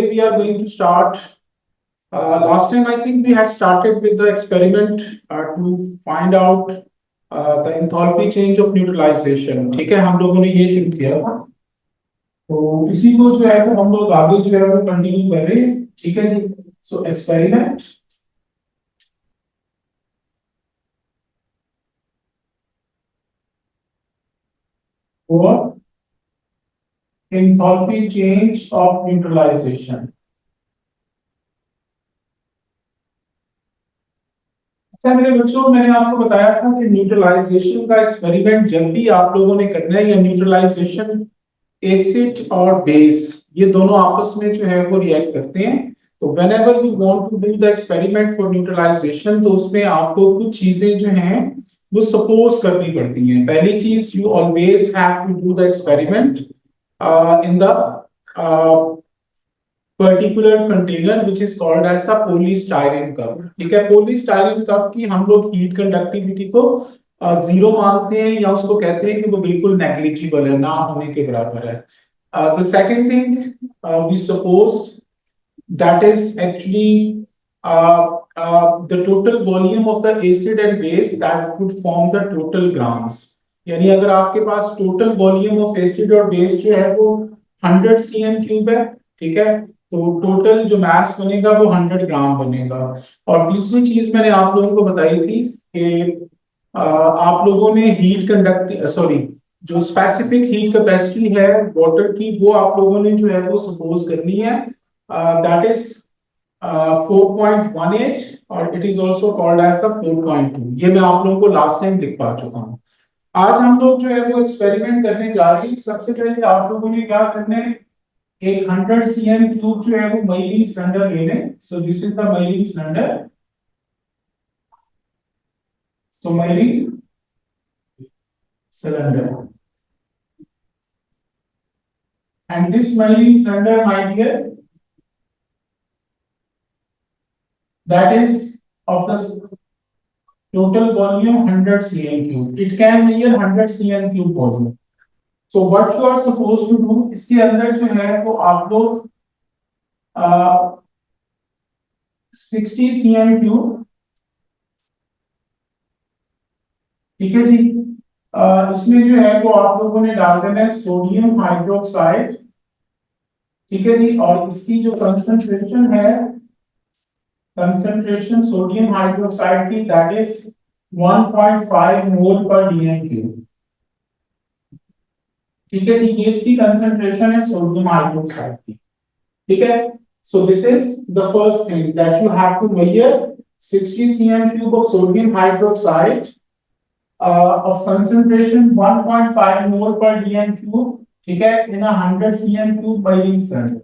today we are going to start. Last time I think we had started with the experiment to find out the enthalpy change of neutralization. ठीक है, हम लोगों ने ये शुरू किया था, तो इसी को जो है वो हम लोग आगे जो है वो कंटिन्यू कर रहे हैं. ठीक है जी. सो experiment for enthalpy change of neutralization. अच्छा मेरे बच्चों, मैंने आपको बताया था कि न्यूट्रलाइजेशन का एक्सपेरिमेंट जब भी आप लोगों ने करना है, या न्यूट्रलाइजेशन एसिड और बेस ये दोनों आपस में जो है वो रिएक्ट करते हैं. तो whenever you want to do the experiment for neutralization, तो उसमें आपको कुछ चीजें जो हैं वो सपोज करनी पड़ती हैं. पहली चीज, you always have to do the experiment in the particular container which is called as the polystyrene cup. ठीक है, polystyrene cup की हम लोग हीट कंडक्टिविटी को जीरो मानते हैं, या उसको कहते हैं कि वो बिल्कुल नेग्लिजिबल है, ना होने के बराबर है. The second thing, we suppose that is actually the total volume of the acid and base that would form the total grams. यानी अगर आपके पास टोटल वॉल्यूम ऑफ एसिड और बेस जो है वो 100 cm³ है, ठीक है, तो टोटल जो मास बनेगा वो 100 ग्राम बनेगा. और तीसरी चीज मैंने आप लोगों को बताई थी कि आप लोगों ने हीट कंडक्ट सॉरी जो स्पेसिफिक हीट कैपेसिटी है वाटर की, वो आप लोगों ने जो है वो सपोज करनी है. दैट इज 4.18 और it is also called as the 4.2. ये मैं आप लोगों को लास्ट टाइम लिखवा चुका हूँ. आज हम लोग जो है वो एक्सपेरिमेंट करने जा रहे हैं. सबसे पहले आप लोगों ने क्या करना है, एक 100 cm³ जो है वो मेलिंग सिलेंडर लेने. So this is the measuring cylinder. So measuring cylinder, and this measuring cylinder my dear, that is of the total volume 100 cm³. it can be a 100 cm³ volume. so what you are supposed to do, इसके अंदर जो है वो आप लोग 60 cm³, ठीक है जी, इसमें जो है वो आप लोगों ने डाल देना है सोडियम हाइड्रोक्साइड. ठीक है जी, और इसकी जो कंसंट्रेशन है, कंसंट्रेशन सोडियम हाइड्रोक्साइड की, दैट इज 1.5 मोल पर dm³. ठीक है जी, ये इसकी कंसंट्रेशन है सोडियम हाइड्रोक्साइड की. ठीक है, so this is the first thing that you have to measure. 60 cm³ of sodium hydroxide of concentration 1.5 mole per dm³, ठीक है, इन 100 cm³ boiling cylinder.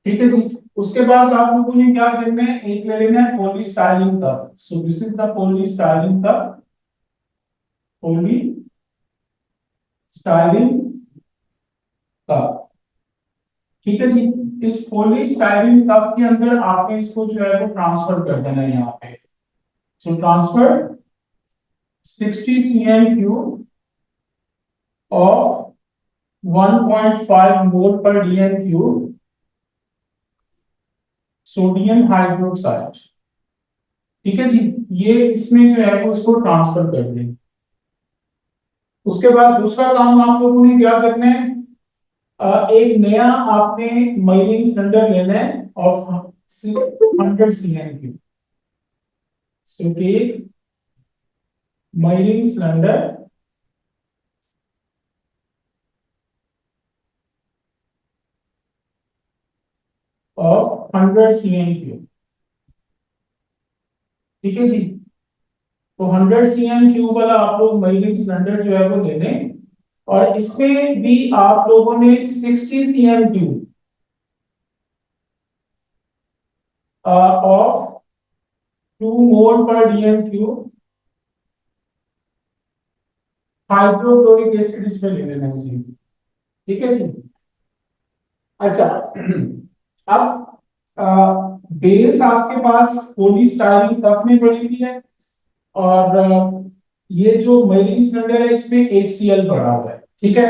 ठीक है जी. उसके बाद आप लोगों ने क्या करना है, एक ले लेना है polystyrene cup. So this is the polystyrene cup, polystyrene cup. ठीक है जी. इस पॉलीस्टाइरीन कप के अंदर आपने इसको जो है वो ट्रांसफर कर देना है यहाँ पे. सो ट्रांसफर 60 cm³ of 1.5 मोल पर dm³ सोडियम हाइड्रोक्साइड. ठीक है जी, ये इसमें जो है वो इसको ट्रांसफर कर दें. उसके बाद दूसरा काम आप लोगों ने क्या करना है, एक नया आपने मेलिंग सिलेंडर लेना है of 100 cm³. So take measuring cylinder of 100 cm³. ठीक है जी, तो 100 cm³ वाला आप लोग मेलिंग सिलेंडर जो है वो ले लें, और इसमें भी आप लोगों ने 60 cm³ ऑफ 2 मोल पर dm³ हाइड्रोक्लोरिक एसिड इसमें ले लेना है. ठीक है जी. अच्छा, अब बेस आपके पास पॉलीस्टाइरीन कप में पड़ी हुई है, और ये जो मेलिंग सिलेंडर है इसमें HCl पड़ा हुआ है. ठीक है,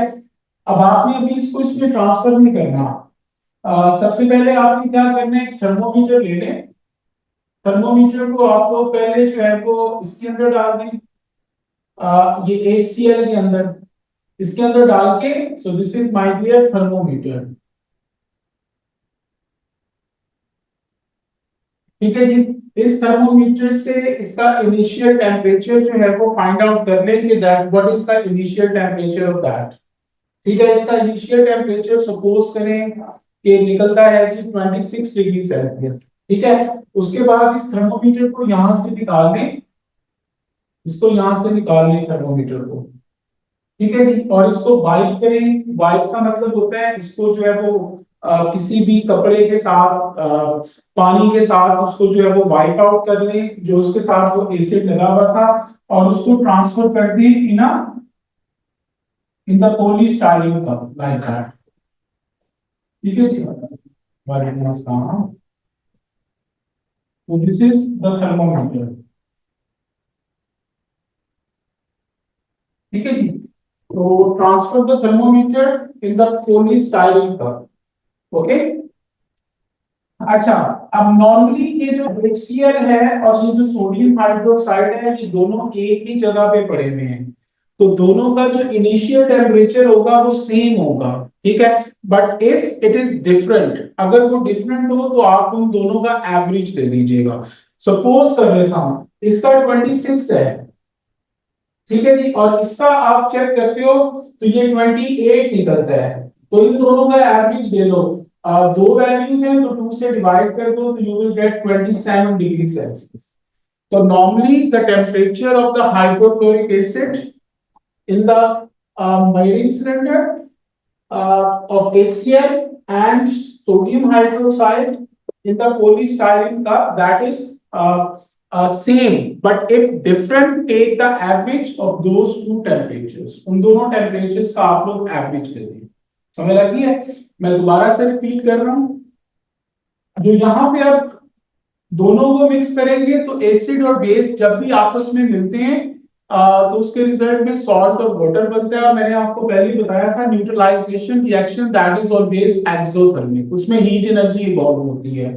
अब आपने अभी इसको इसमें ट्रांसफर नहीं करना. सबसे पहले आपने क्या करना है, थर्मोमीटर ले लें। थर्मोमीटर को आप लोग पहले जो है वो इसके अंदर डाल दें, ये HCl के अंदर, इसके अंदर डाल के, so this is my dear thermometer. ठीक है जी। इस थर्मोमीटर से इसका इनिशियल टेम्परेचर जो है वो फाइंड आउट कर लें कि that what is the initial temperature of that. ठीक है, इसका इनिशियल टेम्परेचर सपोज करें कि निकलता है जी 26 डिग्री सेल्सियस। ठीक है, उसके बाद इस थर्मोमीटर को यहां से निकाल लें, इसको यहां से निकाल लें थर्मोमीटर को। ठीक है जी, और इसको वाइप करें। वाइप का मतलब होता है इसको जो है वो किसी भी कपड़े के साथ, पानी के साथ उसको जो है वो वाइप आउट कर लें जो उसके साथ वो एसिड लगा हुआ था, और उसको ट्रांसफर कर दें in the polystyrene cup like that. ठीक है जी, वालेकुम अस्सलाम। तो दिस इज द थर्मोमीटर। ठीक है जी, तो transfer the thermometer in the polystyrene cup. Okay. अच्छा, अब नॉर्मली ये जो HCl है और ये जो सोडियम हाइड्रोक्साइड है, ये दोनों एक ही जगह पे पड़े हुए हैं, तो दोनों का जो इनिशियल टेम्परेचर होगा वो सेम होगा। ठीक है, but if it is different, अगर वो डिफरेंट हो तो आप उन दोनों का एवरेज ले लीजिएगा। सपोज कर लेता हूं इसका 26 है, ठीक है जी, और इसका आप चेक करते हो तो ये 28 निकलता है, तो इन दोनों का एवरेज ले लो। दो वैल्यूज हैं तो 2 से डिवाइड कर दो तो you will get 27 degree Celsius. तो normally the temperature of the hydrochloric acid in the marine cylinder of HCl and sodium hydroxide in the polystyrene cup, that is same, but if different, take the average of those two temperatures। उन दोनों temperatures का आप लोग average ले लें। समझ लगी है? मैं दोबारा से रिपीट कर रहा हूं, जो यहाँ पे आप दोनों को मिक्स करेंगे तो एसिड और बेस जब भी आपस में मिलते हैं तो उसके रिजल्ट में सॉल्ट और वाटर बनता है। और मैंने आपको पहले ही बताया था neutralization reaction that is always exothermic, उसमें हीट एनर्जी इवॉल्व होती है।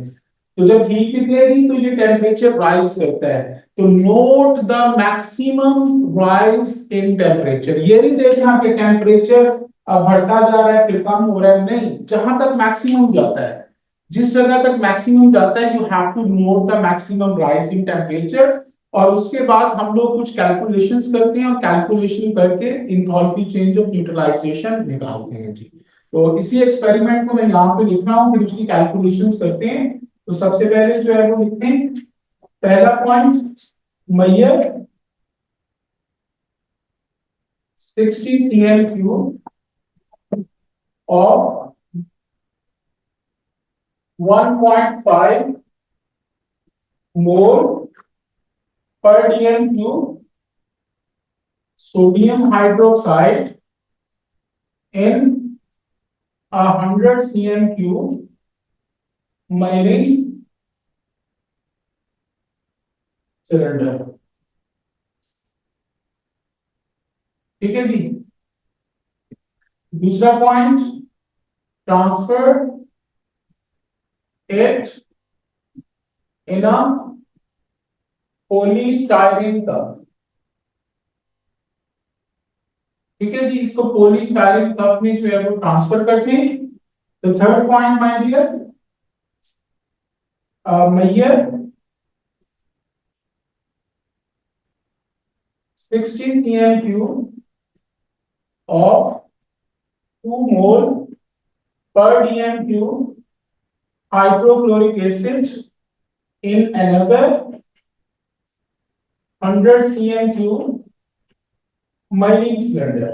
तो जब हीट निकलेगी तो ये टेम्परेचर राइज करता है। तो note the maximum rise in temperature, ये नहीं देखना कि टेम्परेचर बढ़ता जा रहा है फिर कम हो रहा है, नहीं, जहां तक मैक्सिमम जाता है, जिस जगह तक मैक्सिमम जाता है you have to note the maximum rise in temperature. और उसके बाद हम लोग कुछ कैलकुलेशंस करते हैं और कैलकुलेशन करके इंथैल्पी चेंज ऑफ न्यूट्रलाइजेशन निकालते हैं जी। तो इसी एक्सपेरिमेंट को मैं यहाँ पे लिख रहा हूँ, फिर उसकी कैलकुलेशंस करते हैं। तो सबसे पहले जो है वो लिखते हैं पहला point, measure 60 cm³ of 1.5 mole per dm³ sodium hydroxide in 100 cm³ marine cylinder। ठीक है जी। दूसरा point, transfer it in a polystyrene cup. ठीक है जी, इसको पॉलीस्टाइरीन कप में जो है वो ट्रांसफर करते हैं। तो third point my dear, measure 60 cm³ of 2 mole per dm³ hydrochloric acid in another 100 cm³ marine cylinder।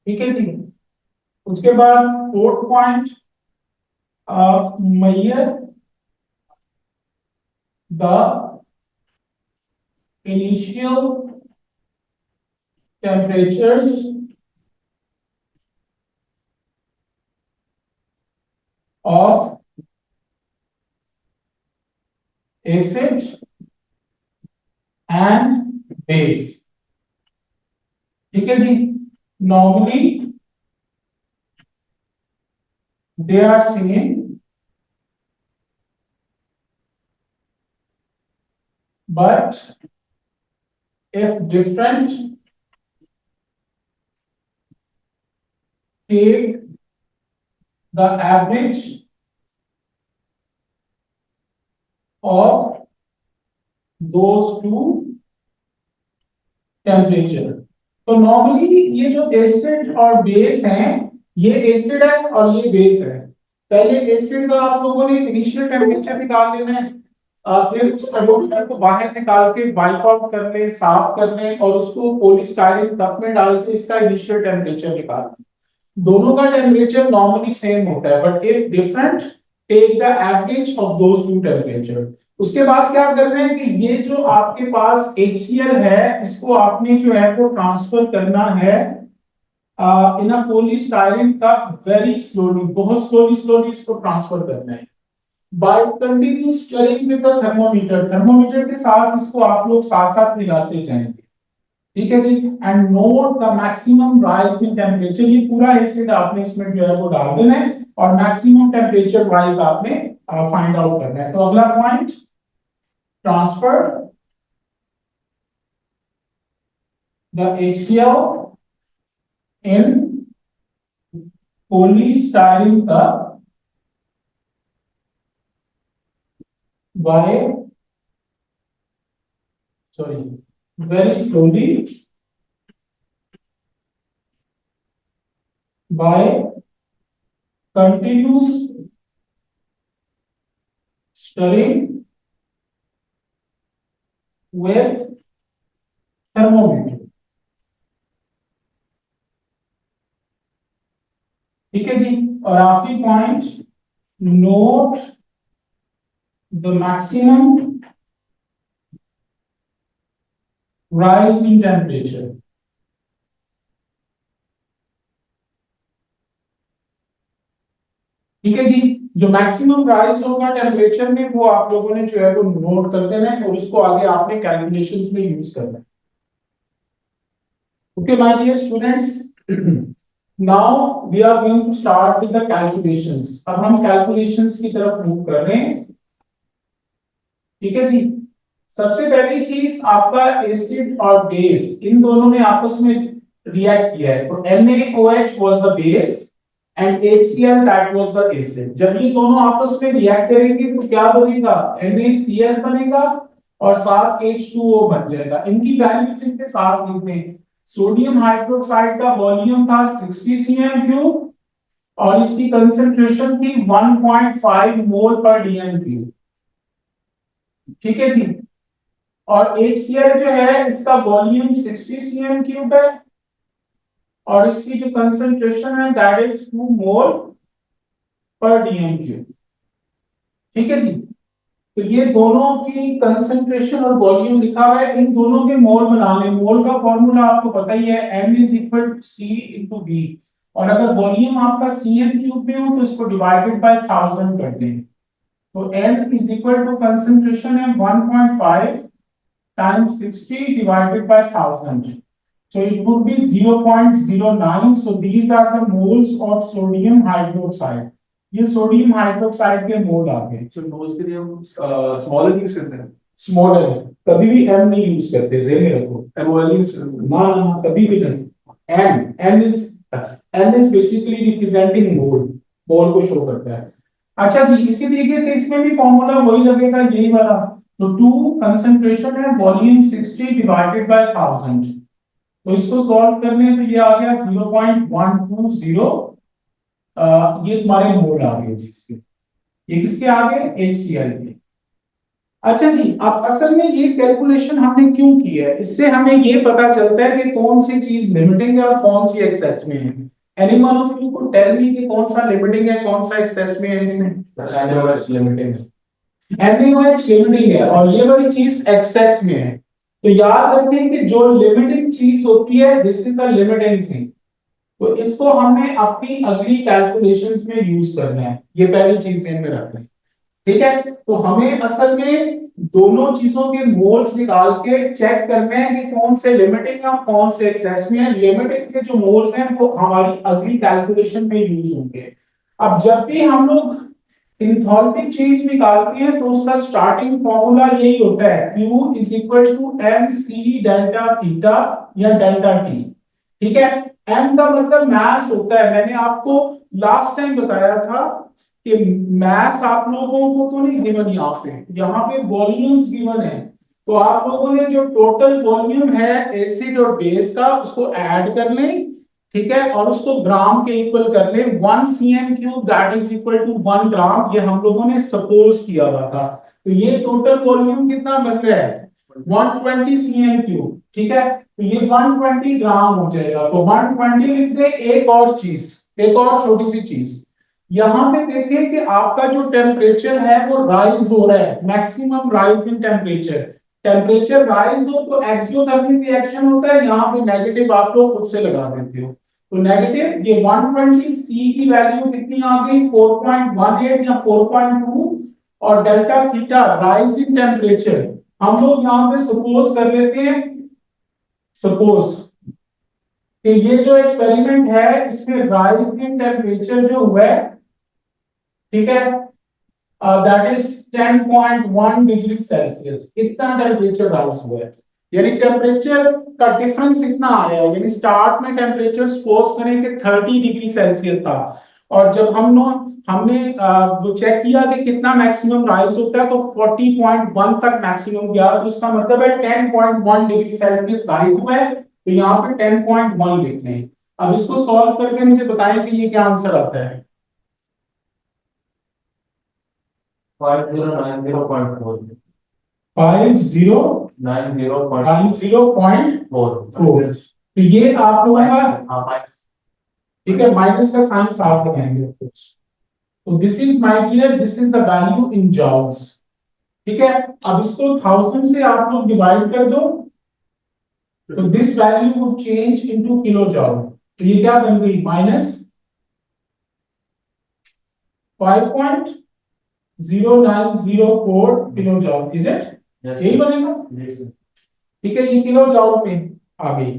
ठीक है जी। उसके बाद fourth point, measure the initial temperatures of acid and base। ठीक है जी। normally they are same, but if different, take the average of those two temperature. तो normally ये जो acid और बेस हैं, ये एसिड है और ये बेस है। पहले एसिड का आप लोगों ने इनिशियल टेम्परेचर निकाल लेना है, फिर उस थर्मोमीटर को बाहर निकाल के वाइप आउट कर ले, साफ कर ले और उसको पॉलीस्टाइरीन कप में डाल के इसका इनिशियल टेम्परेचर निकाल। दोनों का टेम्परेचर नॉर्मली सेम होता है, but if different take the average of those two temperature. उसके बाद क्या कर रहे हैं कि ये जो आपके पास HCl है, इसको आपने जो है वो ट्रांसफर करना है in a polystyrene cup very slowly, बहुत स्लोली स्लोली इसको ट्रांसफर करना है by continue stirring with the thermometer. Thermometer के साथ इसको आप लोग साथ साथ मिलाते जाएंगे, ठीक है जी। And note the maximum rise in temperature, ये पूरा एसिड आपने इसमें जो है वो डाल देना है और मैक्सिमम टेम्परेचर राइज आपने फाइंड आउट करना है। तो अगला point, transfer the HCl in polystyrene cup by very slowly by continuous stirring with thermometer, ठीक है जी। और आखिरी point, note the maximum rise in temperature. ठीक है जी, जो मैक्सिमम राइज होगा टेम्परेचर में वो आप लोगों ने जो है वो नोट कर देना है और इसको आगे आपने कैलकुलेशंस में यूज करना है। Okay my dear students, now we are going to start with the calculations. अब हम कैलकुलेशंस की तरफ मूव कर रहे हैं, ठीक है जी। सबसे पहली चीज, आपका एसिड और बेस इन दोनों ने आपस में रिएक्ट किया है, तो NaOH was the base and HCl that was the acid. जब ये दोनों आपस में रिएक्ट करेंगे तो क्या बनेगा, NaCl बनेगा और साथ H2O बन जाएगा। इनकी वैल्यूज इनके साथ लिख दें। सोडियम हाइड्रोक्साइड का वॉल्यूम था 60 cm³ और इसकी कंसंट्रेशन थी 1.5 मोल पर dm³, ठीक है जी। और HCl जो है इसका वॉल्यूम 60 cm³ है और इसकी जो कंसंट्रेशन है दैट इज 2 मोल पर dm³, ठीक है जी। तो ये दोनों की कंसंट्रेशन और वॉल्यूम लिखा हुआ है, इन दोनों के मोल बनाने, मोल का फॉर्मूला आपको पता ही है, m is equal to c into v। और अगर वॉल्यूम आपका cm³ में हो तो इसको डिवाइडेड बाय 1000 कर दें, तो m is equal to concentration है 1.5 times 60 divided by 1000. So it would be 0.09. So these are the moles of sodium hydroxide. ये सोडियम हाइड्रोक्साइड के मोल आ गए। तो मोल्स के लिए हम स्मॉलर यूज करते हैं, स्मॉलर, कभी भी m नहीं यूज करते, ज़हन में रखो। MOL यूज करते हैं, ना कभी भी नहीं। m is basically representing mole, मोल को शो करता है। अच्छा जी, इसी तरीके से इसमें भी फॉर्मूला वही लगेगा, यही वाला। तो 2 कंसंट्रेशन है, वॉल्यूम 60 डिवाइडेड बाय 1000। तो इसको सॉल्व करने तो ये आ गया 0.120। ये तुम्हारे मोल आ गए जिसके, ये किसके आ गए, HCl के। अच्छा जी, अब असल में ये कैलकुलेशन हमने क्यों की है, इससे हमें ये पता चलता है कि कौन सी चीज लिमिटिंग है और कौन सी एक्सेस में है। एनी वन ऑफ यू को टेल मी कि कौन सा लिमिटिंग है कौन सा एक्सेस में है इसमें। NaOH लिमिटिंग है, NaOH लिमिटिंग है और ये वाली चीज एक्सेस में है। तो याद रखें कि जो लिमिटिंग चीज होती है this is the limiting thing, तो इसको हमने अपनी अगली कैलकुलेशंस में यूज करना है, ये पहली चीज ध्यान में रखना है। ठीक है, तो हमें असल में दोनों चीजों के मोल्स निकाल के चेक करने हैं कि कौन से लिमिटिंग है और कौन से एक्सेस में है। लिमिटिंग के जो मोल्स हैं वो हमारी अगली कैलकुलेशन में यूज होंगे। अब जब भी हम लोग इंथैल्पी चेंज निकालते हैं तो उसका स्टार्टिंग फॉर्मूला यही होता है, Q is equal to m c delta theta या डेल्टा टी। ठीक है, m का मतलब मास होता है। मैंने आपको लास्ट टाइम बताया था कि मास आप लोगों को तो नहीं गिवन, यहाँ पे वॉल्यूम्स गिवन है। तो आप लोगों ने जो टोटल वॉल्यूम है एसिड और बेस का उसको ऐड कर लें, ठीक है, और उसको ग्राम के इक्वल कर ले। 1 cm cube that is equal to 1 gram, ये हम लोगों ने सपोज किया हुआ था। तो ये टोटल वॉल्यूम कितना बन रहा है, 120 cm क्यूब। ठीक है, तो ये 120 ग्राम हो जाएगा। तो 120 लिख दे। एक और चीज, एक और छोटी सी चीज, यहाँ पे देखें कि आपका जो टेम्परेचर है वो राइज हो रहा है, maximum rise in temperature. Temperature rise हो तो एक्सोथर्मिक रिएक्शन होता है, यहाँ पे नेगेटिव आप लोग खुद से लगा देते हो। तो नेगेटिव, ये 120 सी की वैल्यू कितनी आ गई, 4.18 या 4.2। और delta theta rise in temperature, हम लोग यहाँ पे सपोज कर लेते हैं, सपोज कि ये जो एक्सपेरिमेंट है इसमें राइज इन टेम्परेचर जो हुआ है, ठीक है, दैट इज 10.1 डिग्री सेल्सियस। इतना टेम्परेचर राइज हुआ है, यानी टेम्परेचर का डिफरेंस इतना आया है। यानी स्टार्ट में टेम्परेचर सपोज करें कि 30 डिग्री सेल्सियस था, और जब हमने वो चेक किया कि कितना मैक्सिमम राइज होता है तो 40.1 तक मैक्सिमम गया। तो इसका मतलब है 10.1 डिग्री सेल्सियस राइज हुआ है। तो यहाँ पे 10.1 लिख लें। अब इसको सॉल्व करके मुझे बताएं कि ये क्या आंसर आता है। 5090.4 5090.4। तो ये आप लोगों का, ठीक है, माइनस का साइन साफ लगाएंगे कुछ। तो this is my dear, this is the value in joules. ठीक है, अब इसको 1000 से आप लोग डिवाइड कर दो, तो this value would change into kilojoule. तो ये क्या बन गई, minus 5.0904 kilojoule. Is it, यही बनेगा। ठीक है, ये किलो जॉउल में आ गई।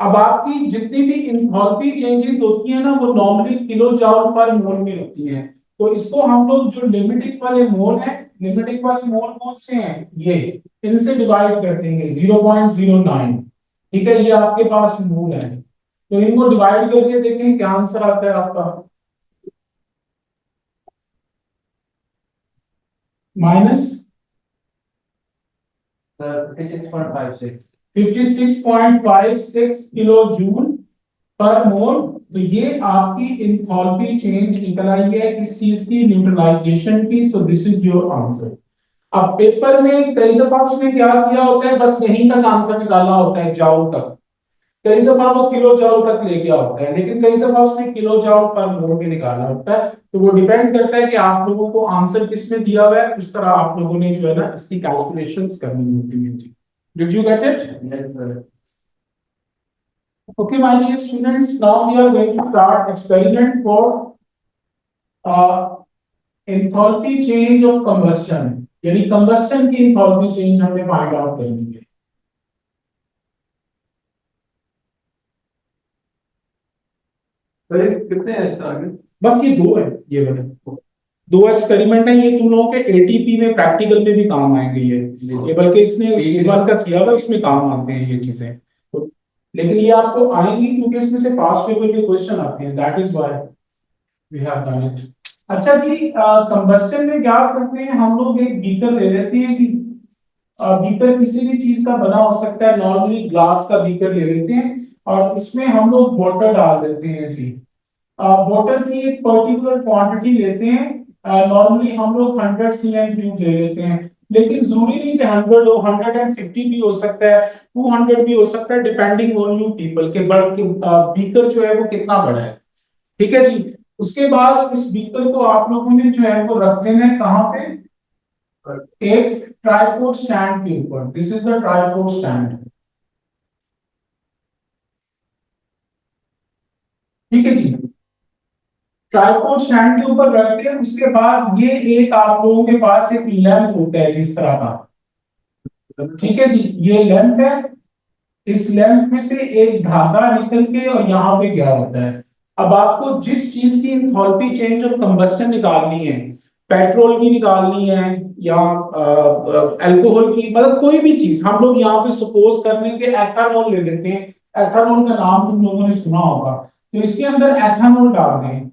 अब आपकी जितनी भी इंथैल्पी चेंजेस होती है ना वो नॉर्मली किलो जॉउल पर मोल में होती हैं। तो इसको हम लोग जो लिमिटिंग वाले मोल हैं, लिमिटिंग वाले मोल कौन से हैं, ये, इनसे डिवाइड कर देंगे 0.09। ठीक है, ये आपके पास मोल है, तो इनको डिवाइड करके देखें क्या आंसर आता है आपका। माइनस 56.56 किलो जूल पर मोल। तो ये आपकी इंथैल्पी चेंज निकल आई है किस चीज की, न्यूट्रलाइजेशन की। सो दिस इज योर आंसर। अब पेपर में कई दफा उसने क्या किया होता है, बस यहीं तक आंसर निकाला होता है, जाउल तक। कई दफा वो किलो जाउल तक ले गया होता है, लेकिन कई दफा उसने किलो जाउल पर मोल में निकाला होता है। तो वो डिपेंड करता है कि आप लोगों को आंसर किसमें दिया हुआ है, उस तरह आप लोगों ने जो है ना इसकी कैलकुलेशंस करनी होती है जी। Did you get it? Okay, my dear students, now we are going to start experiment for enthalpy change of combustion. यानी combustion की enthalpy change हमें find out करनी है। कितने हैं इस तरह के? बस ये दो है, ये वाले दो एक्सपेरिमेंट है। ये तुम लोगों के एटीपी में प्रैक्टिकल में भी काम आएंगे ये बल्कि इसने एक बार का किया था उसमें काम आते हैं ये चीजें। तो लेकिन ये आपको आएंगी क्योंकि इसमें से पास पेपर के क्वेश्चन आते हैं, that is why we have done it. अच्छा जी, कंबस्टन में क्या करते हैं हम लोग, एक बीकर ले लेते हैं जी। बीकर किसी भी चीज का बना हो सकता है, नॉर्मली ग्लास का बीकर ले लेते हैं और इसमें हम लोग वाटर डाल देते हैं जी। वाटर की एक पर्टिकुलर क्वांटिटी लेते हैं, नॉर्मली हम लोग 100 cm क्यूब ले लेते हैं। लेकिन जरूरी नहीं कि 100 हो, 150 भी हो सकता है, 200 भी हो सकता है, डिपेंडिंग ऑन यू पीपल के बड़ के बीकर जो है वो कितना बड़ा है। ठीक है जी, उसके बाद इस बीकर को आप लोगों ने जो है वो रख देना है कहाँ पे, एक ट्राइपॉड स्टैंड के ऊपर। This is the tripod stand. ठीक है जी, ट्राइपॉड स्टैंड के ऊपर रखते हैं। उसके बाद ये एक आप लोगों के पास एक लैंप होता है जिस तरह का, ठीक है जी, ये लैंप है। इस लैंप में से एक धागा निकल के और यहाँ पे गया होता है। अब आपको जिस चीज की इंथैल्पी चेंज ऑफ कंबस्टन निकालनी है, पेट्रोल की निकालनी है या अल्कोहल की, मतलब कोई भी चीज, हम लोग यहाँ पे सपोज करने के एथानॉल ले लेते हैं। एथानॉल का नाम तुम लोगों ने सुना होगा, तो इसके अंदर एथानॉल डाल दें,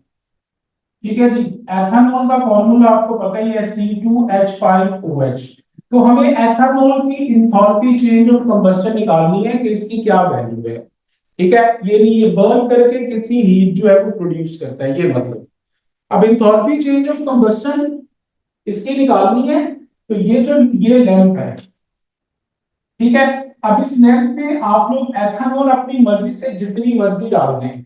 ठीक है जी। एथानॉल का फॉर्मूला आपको पता ही है, C2H5OH। तो हमें एथानॉल की इंथैल्पी चेंज ऑफ कंबस्टन निकालनी है कि इसकी क्या वैल्यू है, ठीक है। ये बर्न करके कितनी हीट जो है वो प्रोड्यूस करता है, ये मतलब। अब इंथैल्पी चेंज ऑफ कंबस्टन इसकी निकालनी है, तो ये लैंप है, ठीक है। अब इस लैंप में आप लोग एथानॉल अपनी मर्जी से जितनी मर्जी डाल दें।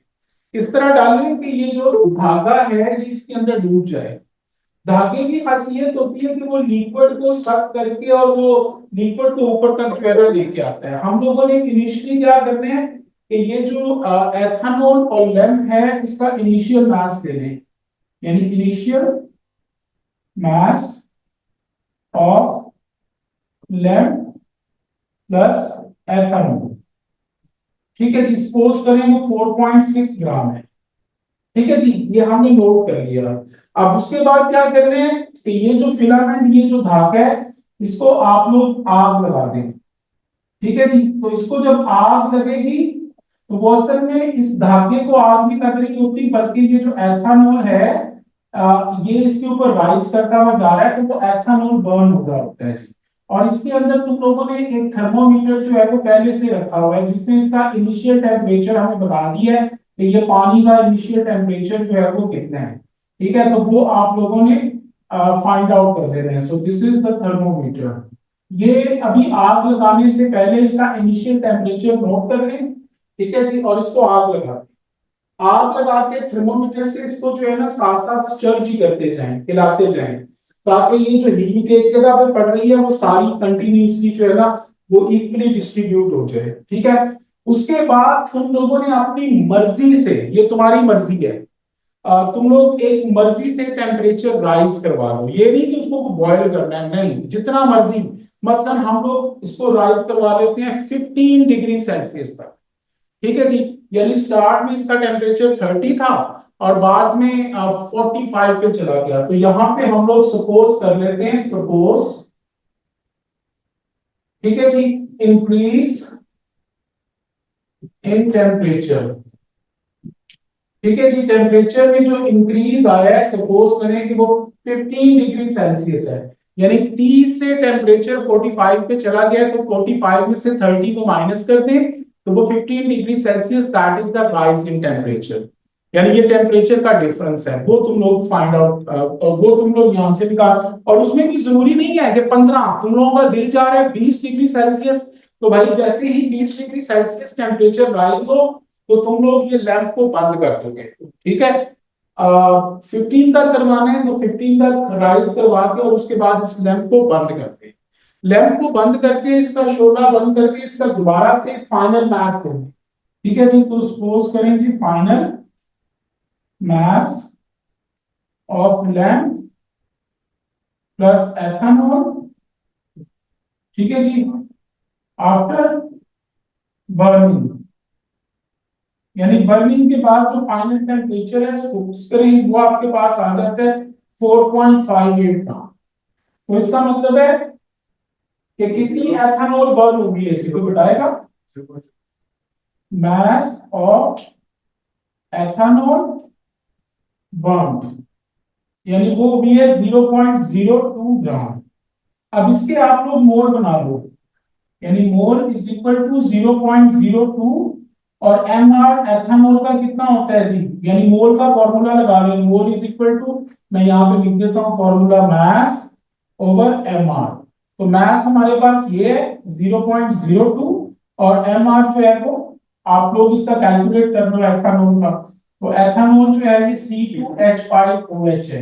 इस तरह डालें कि ये जो धागा है ये इसके अंदर डूब जाए। धागे की खासियत होती है कि वो लिक्विड को सक करके और वो लिक्विड को ऊपर तक जो है ना लेके आता है। हम लोगों ने इनिशियली क्या करते हैं कि ये जो एथानॉल और लैंप है इसका इनिशियल मास ले लें, यानी initial mass of lamp plus ethanol, ठीक है जी। सपोज करें वो 4.6 ग्राम है, ठीक है जी, ये हमने नोट कर लिया। अब उसके बाद क्या कर रहे हैं कि ये जो फिलामेंट, ये जो धागा है, इसको आप लोग आग लगा दें, ठीक है जी। तो इसको जब आग लगेगी तो वो असल में इस धागे को आग नहीं लग रही होती, बल्कि ये जो एथानॉल है ये इसके ऊपर राइज करता हुआ जा रहा है, तो वो एथानॉल बर्न हो रहा होता है जी। और इसके अंदर तुम लोगों ने एक थर्मोमीटर जो है वो पहले से रखा हुआ है, जिसने इसका इनिशियल टेम्परेचर हमें बता दिया है कि ये पानी का इनिशियल टेम्परेचर जो है वो कितना है, ठीक है। तो वो आप लोगों ने फाइंड आउट कर लेना है। So this is the thermometer. ये अभी आग लगाने से पहले इसका इनिशियल टेम्परेचर नोट कर लें, ठीक है जी, और इसको आग लगा के थर्मोमीटर से इसको जो है ना साथ साथ स्टर ही करते जाएं, हिलाते जाएं, ताकि ये जो हीट एक जगह पे पड़ रही है वो सारी कंटिन्यूसली जो है ना वो इक्वली डिस्ट्रीब्यूट हो जाए, ठीक है। उसके बाद तुम लोगों ने अपनी मर्जी से, ये तुम्हारी मर्जी है, तुम लोग एक मर्जी से टेम्परेचर राइज करवा लो। ये नहीं कि उसको बॉयल करना है, नहीं, जितना मर्जी। मसलन हम लोग इसको राइज करवा लेते हैं 15 डिग्री सेल्सियस तक, ठीक है जी। यानी स्टार्ट में इसका टेम्परेचर 30 था और बाद में 45 पे चला गया। तो यहां पे हम लोग सपोज कर लेते हैं, सपोज, ठीक है जी, इंक्रीज इन टेम्परेचर, ठीक है जी। टेम्परेचर में जो इंक्रीज आया है, सपोज करें कि वो 15 डिग्री सेल्सियस है, यानी 30 से टेम्परेचर 45 पे चला गया, तो 45 में से 30 को माइनस कर दें तो वो 15 degree Celsius, that is the rise in temperature. यानी ये टेम्परेचर का डिफरेंस है, वो तुम लोग फाइंड आउट, वो तुम लोग यहां से निकाल। और उसमें भी जरूरी नहीं है कि 15, तुम लोगों का दिल चाह रहा है 20 डिग्री सेल्सियस, तो भाई जैसे ही 20 डिग्री सेल्सियस टेम्परेचर राइज हो तो तुम लोग ये लैंप को बंद कर दोगे, ठीक है। 15 तक करवाना है तो 15 तक राइज करवा के और उसके बाद इस लैंप को बंद कर दे। लैंप को बंद करके इसका शोला बंद करके इसका दोबारा से फाइनल मैथ करें, ठीक है जी। तो सपोज करें जी final mass of lamp plus ethanol, ठीक है जी, आफ्टर बर्निंग, यानी बर्निंग के बाद जो फाइनल टेम्परेचर है उस करें वो आपके पास आ जाता है 4.58 का। तो इसका मतलब है कि कितनी एथेनॉल बर्न होगी है, कोई बताएगा? मास ऑफ एथेनॉल बर्न, यानी वो भी है 0.02 ग्राम। अब इसके आप लोग मोल बना लो, यानी मोल इज इक्वल टू 0.02, और एम आर एथेनॉल का कितना होता है जी, यानी मोल का फॉर्मूला लगा लो, मोल इज इक्वल टू, मैं यहाँ पे लिख देता हूँ formula, mass over m r. तो मास हमारे पास ये है 0.02, और एम आर जो है वो आप लोग इसका कैलकुलेट कर लो एथेनॉल का। तो एथेनॉल जो है ये C2H5OH है,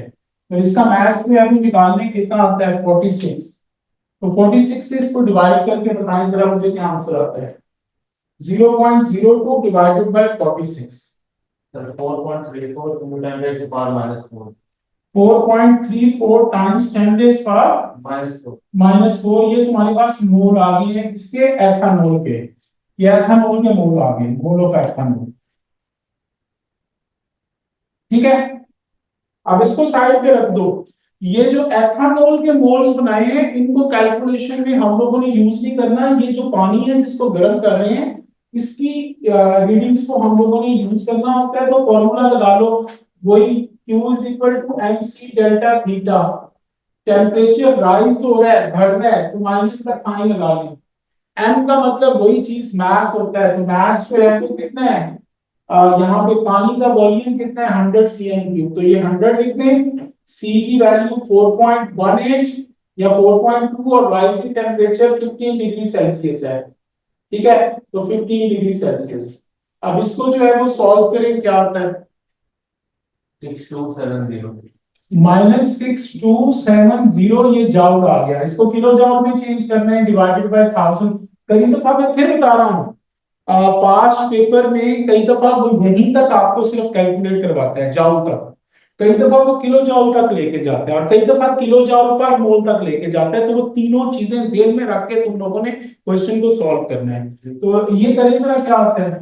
तो इसका मास जो है वो निकालने कितना आता है 46। तो 46 से इसको डिवाइड करके बताएं जरा मुझे क्या आंसर आता है। 0.02 divided by 46, sir 4.34 into 10 raised to power minus 4. 4.34 times 10 rays power Minus 4. -4, ये तुम्हारे पास मोल आ गए हैं किसके, एथेनॉल के। ये एथेनॉल के मोल आ गए, मोल ऑफ एथेनॉल। ठीक है, अब इसको साइड पे रख दो। ये जो एथेनॉल के मोल्स बनाए हैं इनको कैलकुलेशन में हम लोगों ने यूज नहीं करना। ये जो पानी है जिसको गर्म कर रहे हैं इसकी रीडिंग्स को हम लोगों ने यूज करना होता है। तो फॉर्मूला लगा लो, वही Q is equal to mc delta theta. Temperature rise हो रहा है, बढ़ रहा है, तो माइनस का साइन लगा लें। m का मतलब वही चीज मैस होता है, तो मैस जो है वो कितना है, यहाँ पे पानी का वॉल्यूम कितना है 100 cm3, तो ये 100 लिख दें। C की वैल्यू 4.18 या 4.2 और राइजिंग टेम्परेचर 15 डिग्री सेल्सियस है। ठीक है, तो 15 डिग्री सेल्सियस। अब इसको जो है वो सॉल्व करें, क्या आता है, 6270. -6270, ये जाउल आ गया। इसको किलो जाउल में चेंज करना है, डिवाइडेड बाय 1000। कई दफा मैं फिर बता रहा हूँ, पास पेपर में कई दफा वो यहीं तक आपको सिर्फ कैलकुलेट करवाता है, जाउल तक। कई दफा वो किलो जाउल तक लेके जाता है और कई दफा किलो जाउल पर मोल तक लेके जाता है। तो वो तीनों चीजें जेल में रख के तुम लोगों ने क्वेश्चन को सॉल्व करना है। तो ये करें जरा, क्या आता है,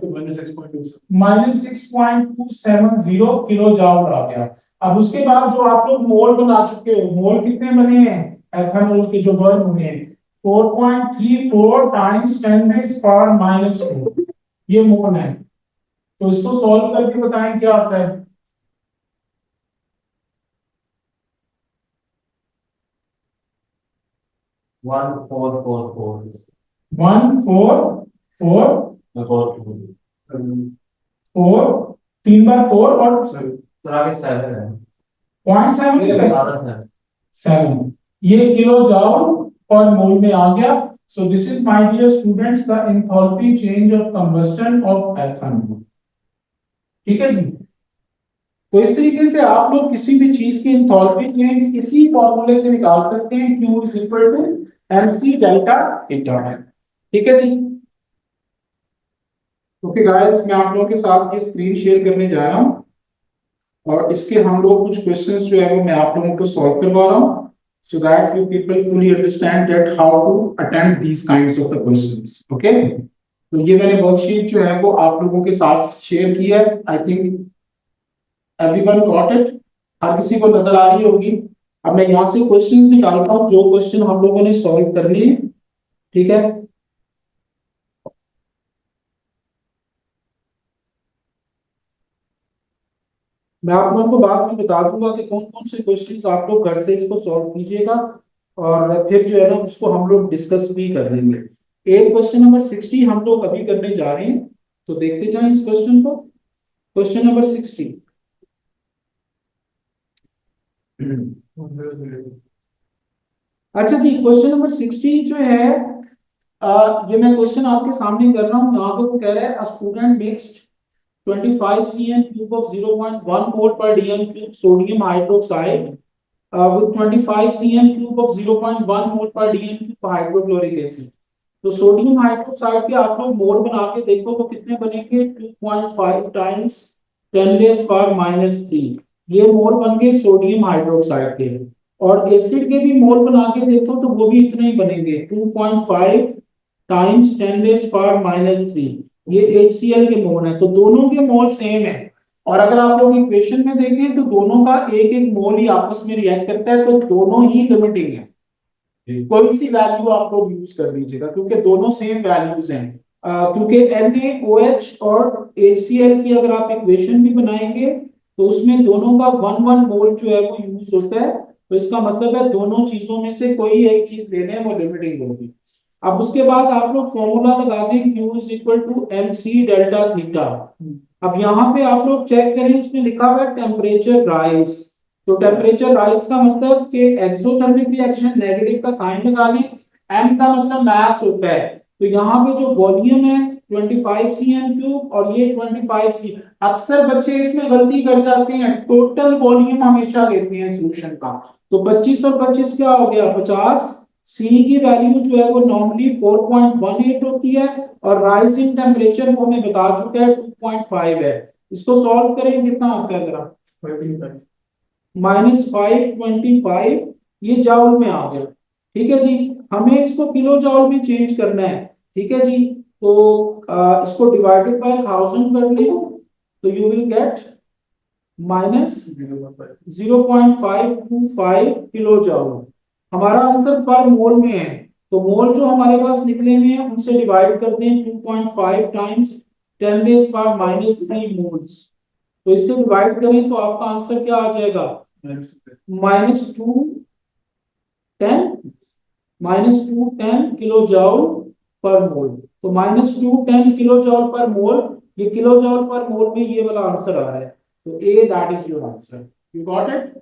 -6.270 किलो जाउल आ गया। अब उसके बाद जो आप लोग मोल बना चुके हो, मोल कितने बने हैं एथेनॉल के जो बर्न हुए हैं, 4.34 टाइम्स 10 रेज़ पावर -4, ये मोल है। तो इसको सॉल्व करके बताएं क्या आता है। 1444. 1444, 4. 3 बार 4 और सर आगे 7 है. 0.7, 7, ये किलो जाउल पर मोल में आ गया। So this is my dear students the enthalpy change of combustion of ethanol. ठीक है जी, तो इस तरीके से आप लोग किसी भी चीज की एंथैल्पी चेंज इसी फॉर्मूले से निकाल सकते हैं, Q is equal to mc delta theta. ठीक है जी, ओके गाइस, मैं आप लोगों के साथ ये स्क्रीन शेयर करने जा रहा हूँ और इसके हम लोग कुछ क्वेश्चंस जो है वो मैं आप लोगों को सॉल्व करवा रहा हूँ, so that you people fully understand that how to attempt these kinds of the questions. Okay, तो ये मैंने वर्कशीट जो है वो आप लोगों के साथ शेयर की है। I think everyone got it, हर किसी को नजर आ रही होगी। अब मैं यहाँ से क्वेश्चंस निकालता हूँ जो क्वेश्चन हम लोगों ने सॉल्व करने हैं। ठीक है, मैं आप लोगों को बाद में बता दूंगा कि कौन कौन से क्वेश्चंस आप लोग घर से इसको सॉल्व कीजिएगा और फिर जो है ना उसको हम लोग डिस्कस भी कर लेंगे। एक क्वेश्चन नंबर 60 हम लोग अभी करने जा रहे हैं, तो देखते जाएं इस क्वेश्चन को। Question number 60। अच्छा जी, क्वेश्चन नंबर 60 जो है, ये मैं क्वेश्चन आपके सामने कर रहा हूँ। यहाँ पे वो कह रहा है, a student mixed 25 cm cube of 0.1 mole per dm cube sodium hydroxide with 25 cm cube of 0.1 mole per dm cube hydrochloric acid। तो सोडियम हाइड्रोक्साइड के आप लोग मोल बना के देखो तो कितने बनेंगे, 2.5 टाइम्स 10 रेज़ पावर -3, ये मोल बन गए सोडियम हाइड्रोक्साइड के। और एसिड के भी मोल बना के देखो तो वो भी इतने ही बनेंगे, 2.5 टाइम्स 10 रेज़ पावर -3, ये HCl के मोल है। तो दोनों के मोल सेम है और अगर आप लोग इक्वेशन में देखें तो दोनों का एक एक मोल ही आपस में रिएक्ट करता है, तो दोनों ही लिमिटिंग है। कोई सी वैल्यू आप लोग यूज कर लीजिएगा क्योंकि दोनों सेम वैल्यूज हैं। क्योंकि NaOH और HCl की अगर आप इक्वेशन भी बनाएंगे तो उसमें दोनों का 1 मोल जो है वो यूज होता है। तो इसका मतलब है दोनों चीजों में से कोई एक चीज ले लें वो लिमिटिंग होगी। अब उसके बाद आप लोग फॉर्मूला लगा दें, Q is equal to mc delta theta. अब यहाँ पे आप लोग चेक करें, उसमें लिखा हुआ है टेम्परेचर राइज। तो टेम्परेचर राइज का मतलब कि एक्सोथर्मिक रिएक्शन, नेगेटिव का साइन लगा लें। m का मतलब मास होता है, तो यहाँ पे जो वॉल्यूम है 25 cm3 और ये 25 cm। अक्सर बच्चे इसमें गलती कर जाते हैं, टोटल वॉल्यूम हमेशा लेते हैं सॉल्यूशन का। तो 25 और 25 क्या हो गया, 50। सी की वैल्यू जो है वो नॉर्मली 4.18 होती है और राइज इन टेम्परेचर वो हमें बता चुका है 2.5 है। इसको सॉल्व करें कितना आता है जरा, -525, ये जाउल में आ गया। ठीक है जी, हमें इसको किलो जाउल में चेंज करना है। ठीक है जी, तो इसको डिवाइडेड बाय 1000 कर लियो, तो you will gate -0.525 kilo joule. हमारा आंसर पर मोल में है, तो मोल जो हमारे पास निकले हुए हैं उनसे डिवाइड कर दें 2.5 टाइम्स 10⁻³ मोल्स। तो इससे डिवाइड करें तो आपका आंसर क्या आ जाएगा, -210 किलो जॉल पर मोल। तो -210 किलो जॉल पर मोल, ये किलो जॉल पर मोल में ये वाला आंसर आ रहा है, तो a that is your answer. You got it.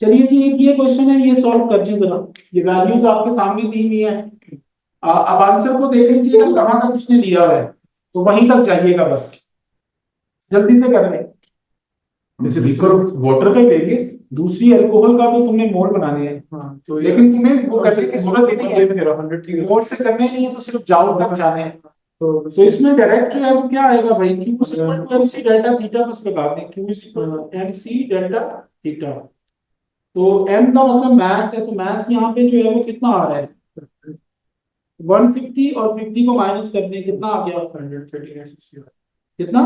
चलिए जी, एक ये क्वेश्चन है, ये सॉल्व कर दीजिए जरा। ये वैल्यूज आपके सामने दी हुई है। अब आंसर को देख लीजिएगा कहां तक इसने लिया है, तो वहीं तक जाइएगा बस, जल्दी से कर लें। जैसे लिक्विड वाटर का ही देंगे, दूसरी अल्कोहल का तो तुमने मोल बनाने हैं। हाँ, तो लेकिन तुम्हें वो करने की जरूरत ही नहीं है, मोल से करने नहीं है, तो सिर्फ जाओ तक जाने हैं। तो इसमें डायरेक्ट जो है वो क्या आएगा भाई, Q equal to MC delta theta बस लगा दें, Q equal to MC delta theta. तो M का मतलब मास है, तो मास यहाँ पे जो है वो कितना आ रहा है, 150, और 50 को माइनस कर दें, कितना आ गया, 100, कितना,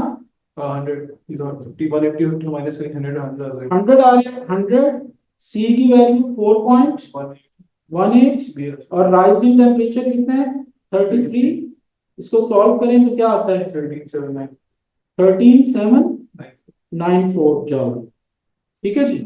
100 आ गया, 100। C की वैल्यू 4.18, और राइजिंग टेम्परेचर कितना है, 33। इसको सॉल्व करें तो क्या आता है, 13794 जॉल। ठीक है जी।